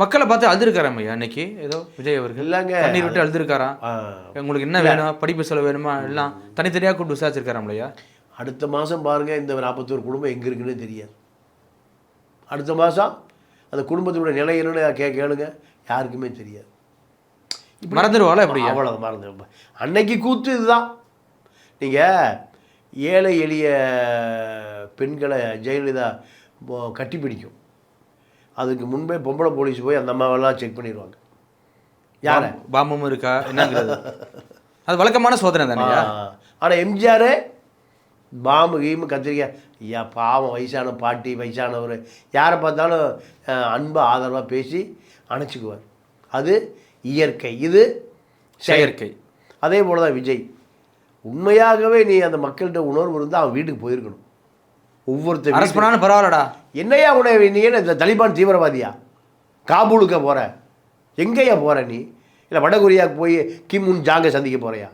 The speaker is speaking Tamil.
மக்களை பார்த்து அழுதுருக்காராம் ஐயா அன்னைக்கு ஏதோ விஜய் அவர்கள் இல்லைங்க, கண்ணீர் விட்டு அழுதுருக்காராம். உங்களுக்கு என்ன வேணும், படிப்பு செலவு வேணுமா, எல்லாம் தனித்தனியாக கூப்பிட்டு விசாரிச்சிருக்காராம் இல்லையா? அடுத்த மாதம் பாருங்கள், இந்த 41 குடும்பம் எங்கே இருக்குன்னு தெரியாது. அடுத்த மாதம் அந்த குடும்பத்தோட நிலை என்னன்னு கேளுங்க, யாருக்குமே தெரியாது. மறந்துடுவாளா எப்படி? அவ்வளோ மறந்துடும். அன்னைக்கு கூத்து இதுதான். நீங்கள் ஏழை எளிய பெண்களை ஜெயலலிதா கட்டி பிடிக்கும். அதுக்கு முன்பே பொம்பளை போலீஸ் போய் அந்த அம்மாவெல்லாம் செக் பண்ணிடுவாங்க. யார பாம்பும் இருக்கா என்னங்கிறது அது வழக்கமான சோதனை தானே. ஆனால் எம்ஜிஆர் பாம்பு கீமு கத்திரிக்காய், ஐயா பாவம் வயசான பாட்டி வயசானவர் யாரை பார்த்தாலும் அன்பு ஆதரவாக பேசி அணைச்சிக்குவார். அது இயற்கை, இது செயற்கை. அதே போல் தான் விஜய். உண்மையாகவே நீ அந்த மக்கள்கிட்ட உணர்வு இருந்தால் அவன் வீட்டுக்கு போயிருக்கணும். ஒவ்வொருத்தர் அரசு பண்ணாலும் பரவாயில்லடா. என்னையா உணவு நீ என்ன இந்த தலிபான் தீவிரவாதியா? காபூலுக்கு போகிற, எங்கேயா போகிற நீ? இல்லை வடகொரியாவுக்கு போய் கிம் உன் ஜாங்கை சந்திக்க போகிறையா?